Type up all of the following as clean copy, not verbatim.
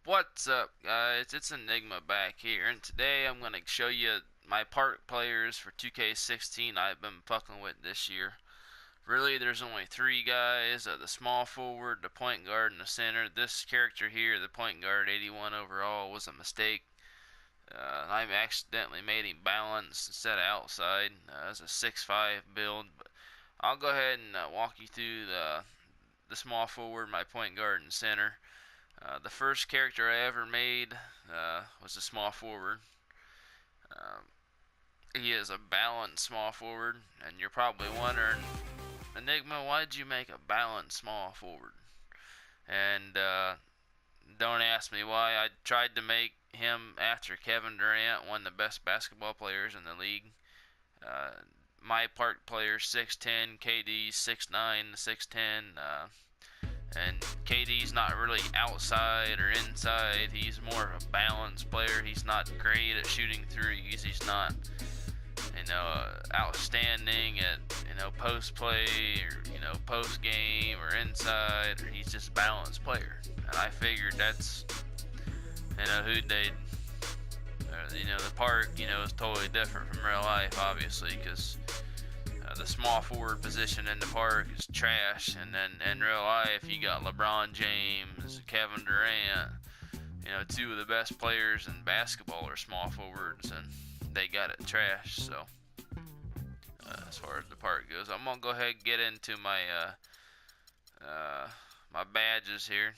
What's up, guys? It's Enigma back here, and today I'm going to show you my park players for 2K16 I've been fucking with this year. Really, there's only three guys, the small forward, the point guard, and the center. This character here, the point guard, 81 overall, was a mistake. I accidentally made him balanced instead of outside. It's a 6'5 build, but I'll go ahead and walk you through the small forward, my point guard, and center. The first character I ever made was a small forward. Um, he is a balanced small forward, and you're probably wondering, Enigma, why did you make a balanced small forward? And don't ask me why. I tried to make him after Kevin Durant, one of the best basketball players in the league. My park players 6'10", KD 6'9", 6'10". And KD's not really outside or inside. He's more of a balanced player. He's not great at shooting threes. He's not, outstanding at, post play or, post game or inside. Or he's just a balanced player. And I figured that's, who they'd, the park, is totally different from real life, obviously, because the small forward position in the park is trash, and then in real life you got LeBron James, Kevin Durant, two of the best players in basketball are small forwards, and they got it trash. So as far as the park goes, I'm gonna go ahead and get into my my badges here.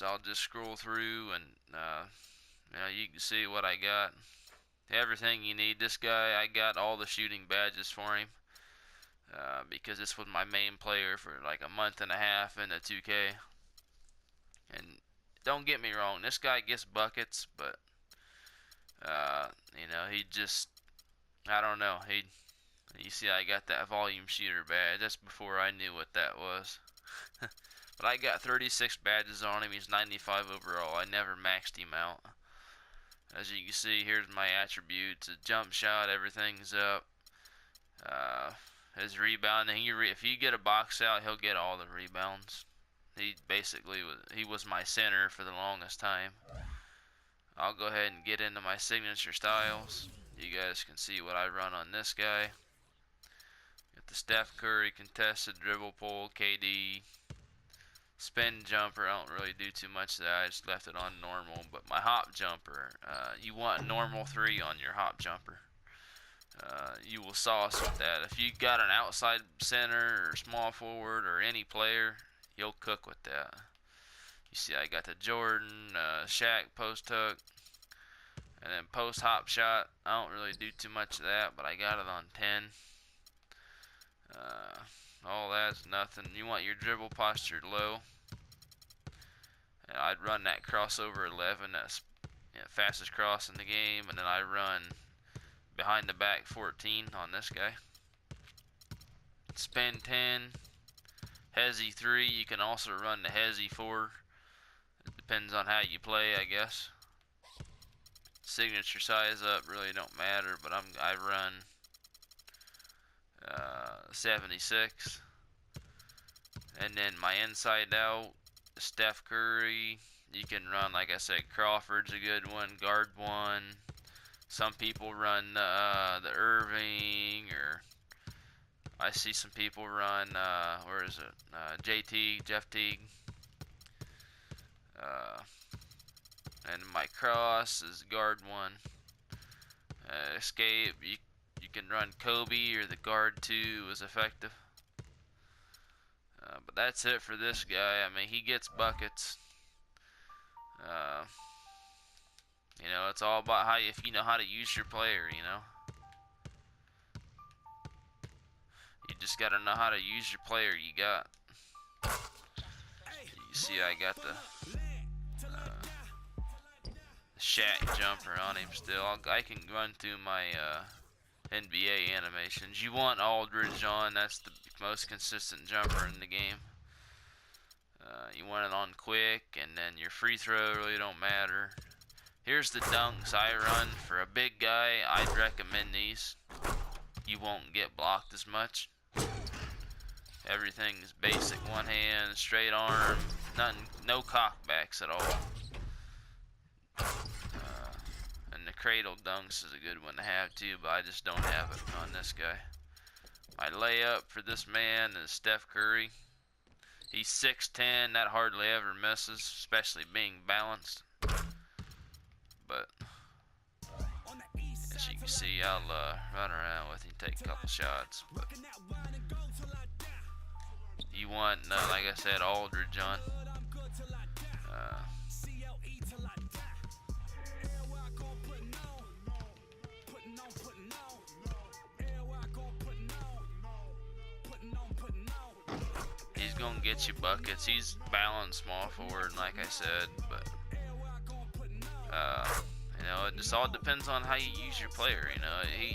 I'll just scroll through, and you can see what I got. Everything you need. This guy, I got all the shooting badges for him because this was my main player for like a month and a half in the 2K. And don't get me wrong, this guy gets buckets, but he just, I don't know. You see, I got that volume shooter badge. That's before I knew what that was. But I got 36 badges on him. He's 95 overall. I never maxed him out. As you can see, here's my attributes. A jump shot, everything's up. His rebounding, if you get a box out, he'll get all the rebounds. He was my center for the longest time. I'll go ahead and get into my signature styles. You guys can see what I run on this guy. Got the Steph Curry contested dribble pull, KD. Spin jumper, I don't really do too much of that. I just left it on normal. But my hop jumper, you want normal 3 on your hop jumper. You will sauce with that. If you got an outside center or small forward or any player, you'll cook with that. You see, I got the Jordan, Shaq post hook, and then post hop shot. I don't really do too much of that, but I got it on 10. All that's nothing. You want your dribble posture low. And I'd run that crossover 11. That's fastest cross in the game. And then I run behind the back 14 on this guy. Spin 10. Hezzy 3. You can also run the Hezzy 4. It depends on how you play, I guess. Signature size up really don't matter, but I run 76. And then my inside out, Steph Curry. You can run, like I said, Crawford's a good one, guard 1. Some people run the Irving, or I see some people run where is it, Jeff Teague. And my cross is guard 1. Escape, you can run Kobe, or the guard 2 is effective. But that's it for this guy. I mean, he gets buckets. It's all about if you know how to use your player, You just gotta know how to use your player you got. You see, I got the Shaq jumper on him still. I can run through my NBA animations. You want Aldridge on. That's the most consistent jumper in the game. You want it on quick, and then your free throw really don't matter. Here's the dunks I run. For a big guy, I'd recommend these. You won't get blocked as much. Everything's basic one hand, straight arm, none, no cockbacks at all. And the cradle dunks is a good one to have too, but I just don't have it on this guy. My layup for this man is Steph Curry. He's 6'10", that hardly ever misses, especially being balanced. But as you can see, I'll run around with him, take a couple shots. But you want, like I said, Aldridge on. He's gonna get you buckets. He's balanced small forward, like I said, but you know, it just all depends on how you use your player.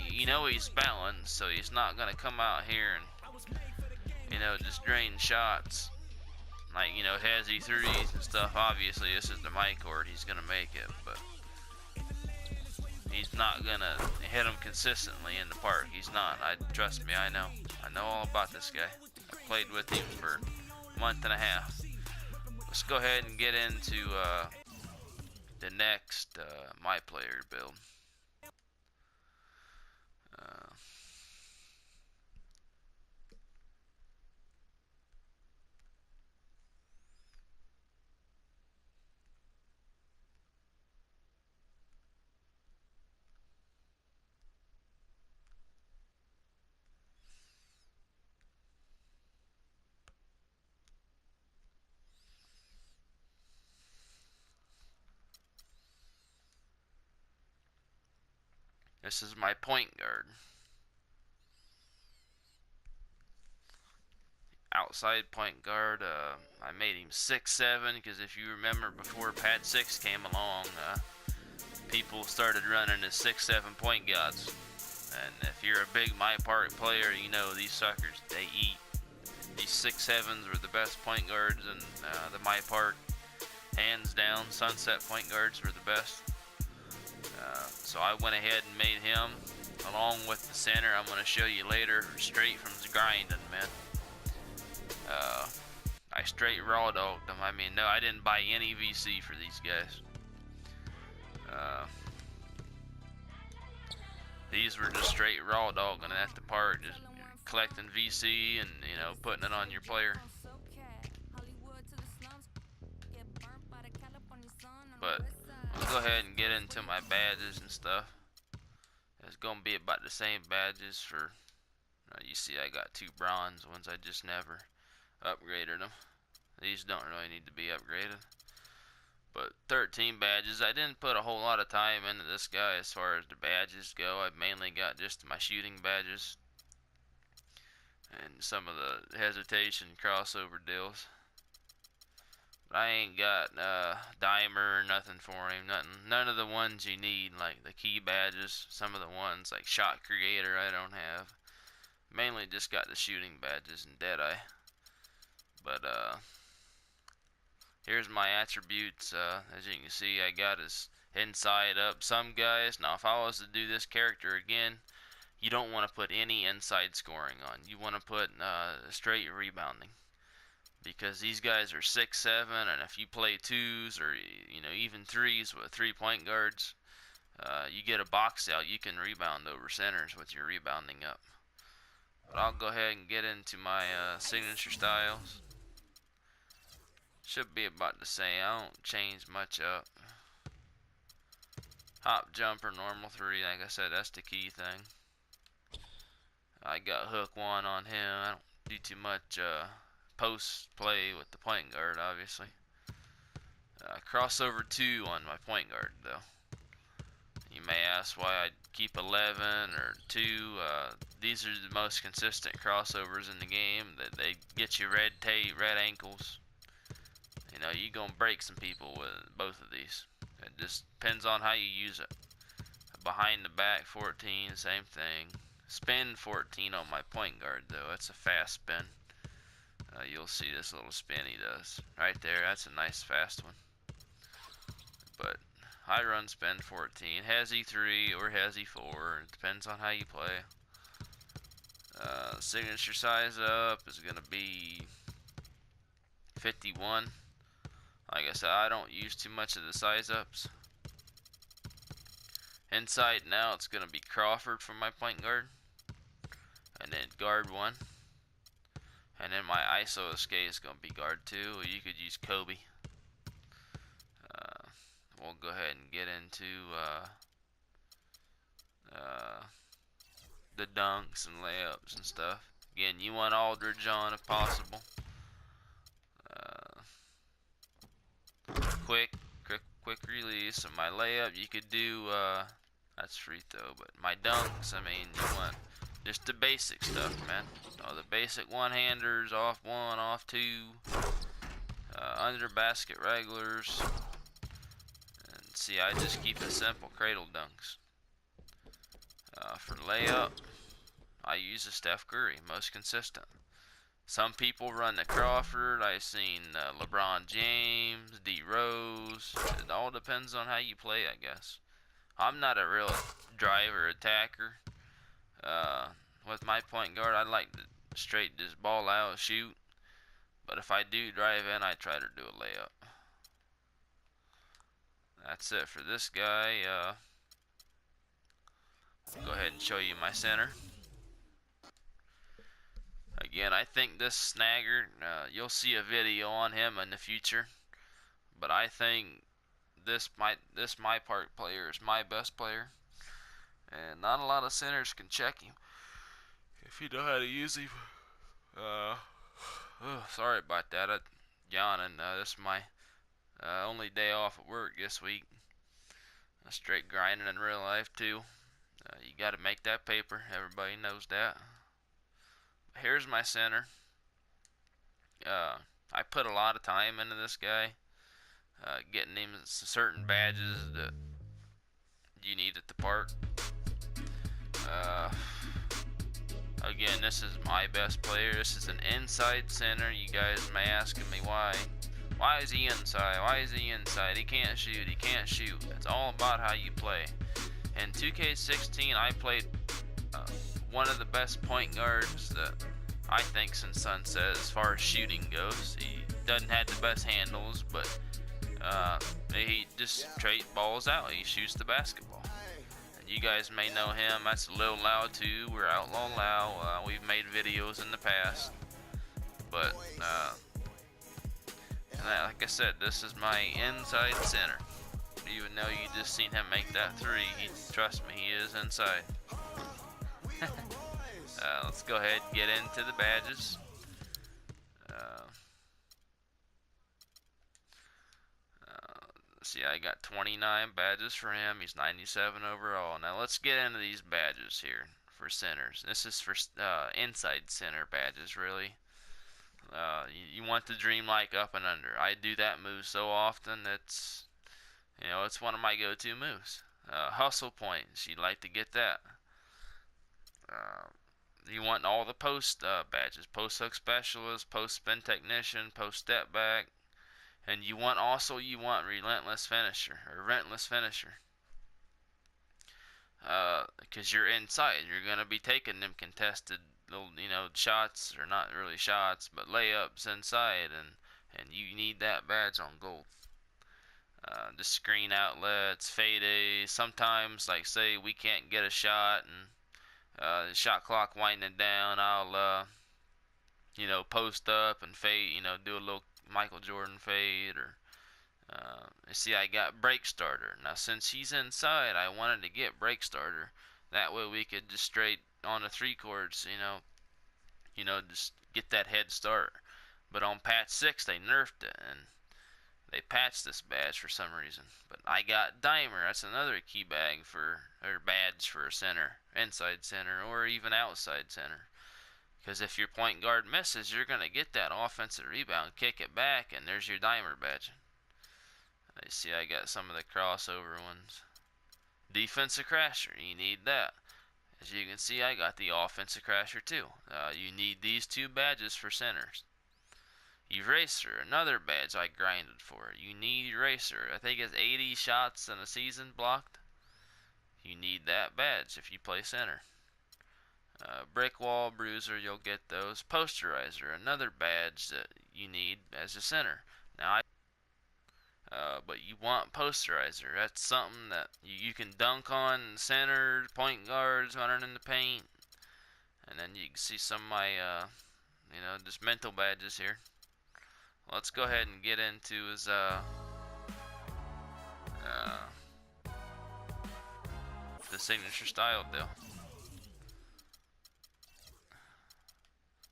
You know, he's balanced, so he's not gonna come out here and just drain shots. Like, hezzy threes and stuff. Obviously, this is the my court. He's gonna make it, but he's not gonna hit them consistently in the park. He's not. Trust me. I know all about this guy. I played with him for a month and a half. Let's go ahead and get into the next my player build. This is my point guard. Outside point guard, I made him 6'7", because if you remember before Pad 6 came along, people started running as 6'7" point guards. And if you're a big my park player, you know these suckers, they eat. These 6'7s were the best point guards in the my park. Hands down, Sunset point guards were the best. So I went ahead and made him, along with the center I'm going to show you later, straight from the grinding, man. I straight raw dogged them. I mean, no, I didn't buy any VC for these guys. These were just straight raw dogging at the park, just collecting VC and putting it on your player. But let's go ahead and get into my badges and stuff. It's gonna be about the same badges for. You see, I got 2 bronze ones. I just never upgraded them. These don't really need to be upgraded. But 13 badges. I didn't put a whole lot of time into this guy as far as the badges go. I mainly got just my shooting badges and some of the hesitation crossover deals. But I ain't got dimer or nothing for him. None of the ones you need, like the key badges. Some of the ones like shot creator I don't have. Mainly just got the shooting badges and Deadeye. But here's my attributes. As you can see, I got his inside up. Some guys, now if I was to do this character again, you don't want to put any inside scoring on. You want to put straight rebounding. Because these guys are 6'7", and if you play 2s or even 3s with 3-point guards, you get a box out, you can rebound over centers with your rebounding up. But I'll go ahead and get into my signature styles. Should be about the same. I don't change much up. Hop jumper, normal 3. Like I said, that's the key thing. I got hook 1 on him. I don't do too much post play with the point guard, obviously. Crossover 2 on my point guard, though. You may ask why I keep 11 or 2. These are the most consistent crossovers in the game. That they get you red tape, red ankles. You're gonna break some people with both of these. It just depends on how you use it. Behind the back 14, same thing. Spin 14 on my point guard, though. That's a fast spin. You'll see this little spin he does right there. That's a nice fast one. But high run spin 14, hezzy 3 or hezzy 4. It depends on how you play. Signature size up is gonna be 51. Like I said, I don't use too much of the size ups. Inside now, it's going to be Crawford for my point guard. And then guard 1. And then my ISO escape is going to be guard 2. Or you could use Kobe. We'll go ahead and get into the dunks and layups and stuff. Again, you want Aldridge on if possible. Quick release. And my layup, you could do, that's free throw, but my dunks, I mean, you want just the basic stuff, man. All the basic one-handers, off 1, off 2, under basket regulars. And see, I just keep it simple, cradle dunks. For layup, I use a Steph Curry, most consistent. Some people run the Crawford. I've seen LeBron James, D Rose. It all depends on how you play, I guess. I'm not a real driver attacker. With my point guard, I like to straight just ball out, shoot. But if I do drive in, I try to do a layup. That's it for this guy. Go ahead and show you my center. Again, I think this snagger, you'll see a video on him in the future. But I think this my part player is my best player. And not a lot of centers can check him if you know how to use him. Sorry about that. I'm yawning. This is my only day off at work this week. Straight grinding in real life too. You got to make that paper. Everybody knows that. Here's my center. I put a lot of time into this guy, getting him certain badges that you need at the park. Again, this is my best player. This is an inside center. You guys may ask me why. Why is he inside? Why is he inside? He can't shoot. He can't shoot. It's all about how you play. In 2K16, I played one of the best point guards that I think since Sunset as far as shooting goes. He doesn't have the best handles, but he just straight balls out. He shoots the basketball. And you guys may know him. That's Lil Loud too. We're Outlaw Loud. We've made videos in the past. But like I said, this is my inside center. Even though you just seen him make that 3, trust me, he is inside. Let's go ahead and get into the badges. See, I got 29 badges for him. He's 97 overall. Now let's get into these badges here for centers. This is for inside center badges, really. You want the dreamlike up and under. I do that move so often. It's one of my go-to moves. Hustle points. You'd like to get that. You want all the post badges. Post hook specialist, post spin technician, post step back. And you want relentless finisher or rentless finisher. Because you're inside. You're going to be taking them contested little, shots, or not really shots, but layups inside. And you need that badge on gold. The screen outlets, fade. Sometimes, like say we can't get a shot and the shot clock winding down, I'll post up and fade, do a little Michael Jordan fade. Or see, I got break starter. Now since he's inside, I wanted to get break starter. That way we could just straight on the 3 chords, just get that head start. But on patch 6 they nerfed it and they patched this badge for some reason. But I got Dimer. That's another key badge for a center, inside center, or even outside center. Because if your point guard misses, you're going to get that offensive rebound, kick it back, and there's your Dimer badge. You see, I got some of the crossover ones. Defensive crasher, you need that. As you can see, I got the offensive crasher too. You need these 2 badges for centers. Eraser, another badge I grinded for. You need Eraser. I think it's 80 shots in a season blocked. You need that badge if you play center. Brick wall, bruiser, you'll get those. Posterizer, another badge that you need as a center. Now But you want posterizer. That's something that you can dunk on center, point guards running in the paint. And then you can see some of my, just mental badges here. Let's go ahead and get into his, the signature style deal.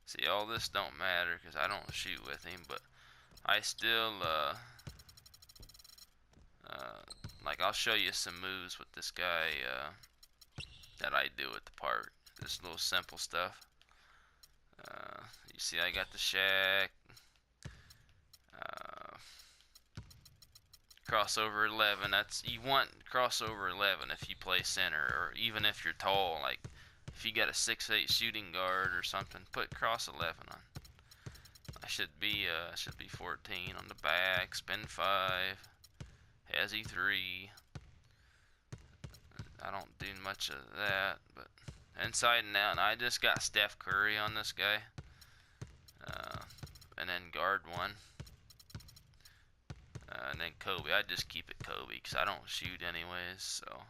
See, all this don't matter because I don't shoot with him, but I still, like, I'll show you some moves with this guy, that I do with the part. This little simple stuff. You see, I got the Shaq, crossover 11. That's, you want crossover 11 if you play center, or even if you're tall. Like, if you got a 6'8" shooting guard or something, put cross 11 on. I should be 14 on the back, spin 5, hezzy 3. I don't do much of that, but inside and out. And I just got Steph Curry on this guy, and then guard 1, and then Kobe. I just keep it Kobe because I don't shoot anyways. So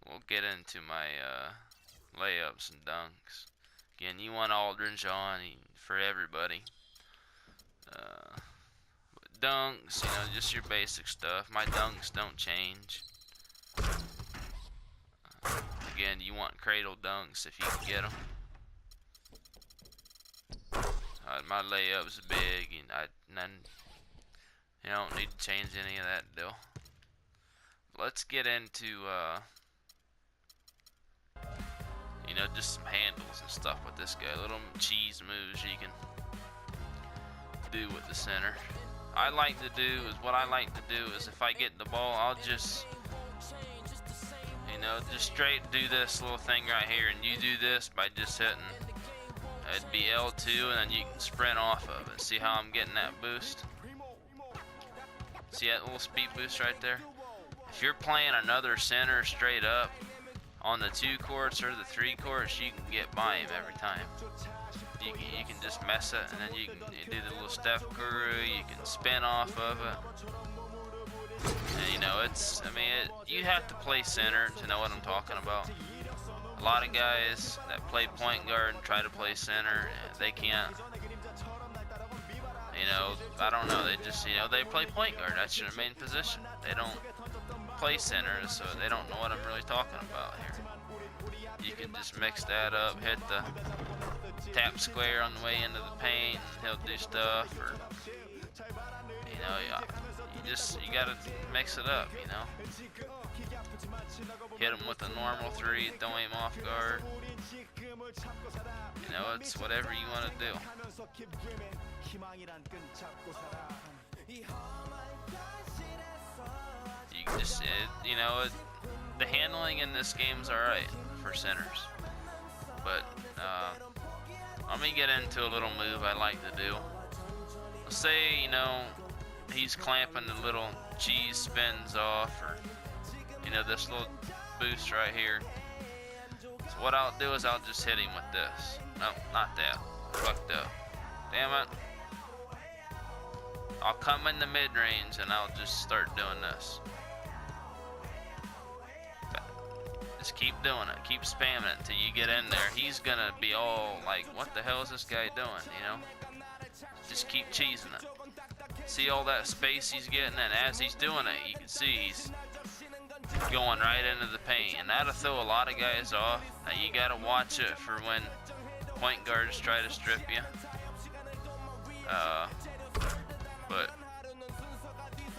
we'll get into my layups and dunks. Again, you want Aldridge on for everybody. But dunks, just your basic stuff. My dunks don't change. Again, you want cradle dunks if you can get them. My layup's big, and then you don't need to change any of that deal. Let's get into just some handles and stuff with this guy. Little cheese moves you can do with the center. What I like to do is if I get the ball, I'll just straight do this little thing right here, and you do this by just hitting. It'd be L2, and then you can sprint off of it. See how I'm getting that boost? See that little speed boost right there? If you're playing another center straight up on the 2 courts or the 3 courts, you can get by him every time. You can just mess it, and then you can do the little Steph Curry. You can spin off of it. And you have to play center to know what I'm talking about. A lot of guys that play point guard and try to play center, they can't. I don't know. They just, they play point guard. That's their main position. They don't play center, so they don't know what I'm really talking about here. You can just mix that up, hit the tap square on the way into the paint, and he'll do stuff, or you gotta mix it up, Hit him with a normal 3, don't aim off guard. It's whatever you want to do. You can just, the handling in this game's alright for centers. But, let me get into a little move I like to do. Let's say, he's clamping the little cheese spins off, or, this little boost right here. So what I'll do is I'll just hit him with this. No, not that. Fucked up. Damn it. I'll come in the mid-range and I'll just start doing this. Just keep doing it. Keep spamming it until you get in there. He's gonna be all like, what the hell is this guy doing, Just keep cheesing it. See all that space he's getting, and as he's doing it, you can see he's going right into the paint, and that'll throw a lot of guys off. Now you gotta watch it for when point guards try to strip you. But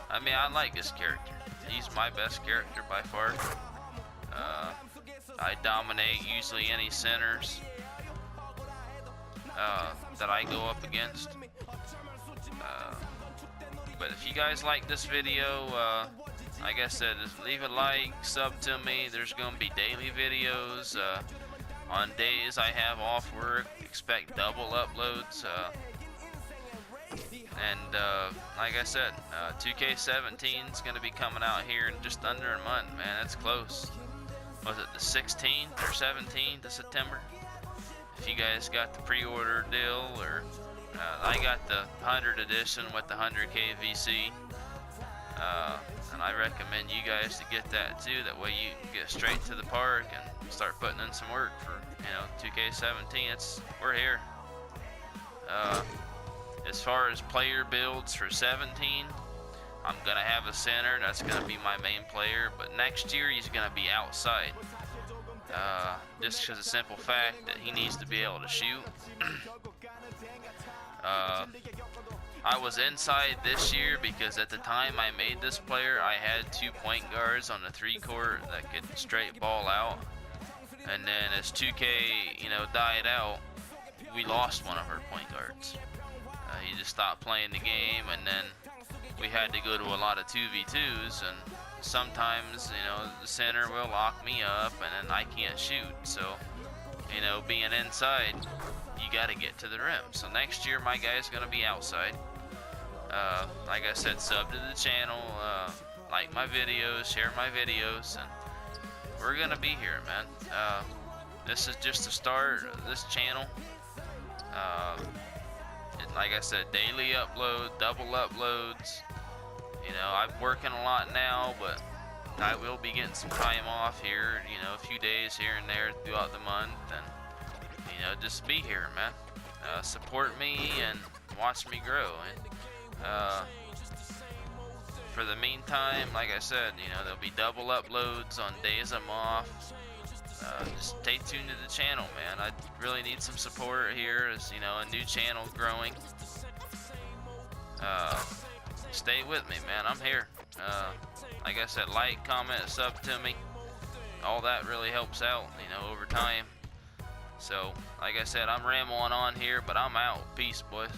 I like this character. He's my best character by far. I dominate usually any centers that I go up against. But if you guys like this video, like I said, just leave a like, sub to me. There's going to be daily videos. On days I have off work, expect double uploads. And like I said, 2K17 is going to be coming out here in just under a month, man. That's close. Was it the 16th or 17th of September? If you guys got the pre-order deal, or I got the 100 edition with the 100K VC, and I recommend you guys to get that too. That way you can get straight to the park and start putting in some work for 2K17. We're here. As far as player builds for 17, I'm gonna have a center. That's gonna be my main player, but next year he's gonna be outside. Just because of the simple fact that he needs to be able to shoot. I was inside this year because at the time I made this player, I had 2 point guards on the 3-court that could straight ball out. And then as 2K, died out, we lost one of our point guards. He just stopped playing the game, and then we had to go to a lot of 2v2s, and sometimes, the center will lock me up, and then I can't shoot. So, being inside, you got to get to the rim. So next year, my guy's going to be outside. Like I said, sub to the channel, like my videos, share my videos, and we're going to be here, man. This is just the start of this channel. Like I said, daily upload, double uploads. I'm working a lot now, but I will be getting some time off here, a few days here and there throughout the month, and just be here, man. Support me and watch me grow. And for the meantime, like I said, there'll be double uploads on days I'm off. Just stay tuned to the channel, man. I really need some support here as, a new channel growing. Stay with me, man. I'm here. Like I said, like, comment, sub to me. All that really helps out, over time. So, like I said, I'm rambling on here, but I'm out. Peace, boys.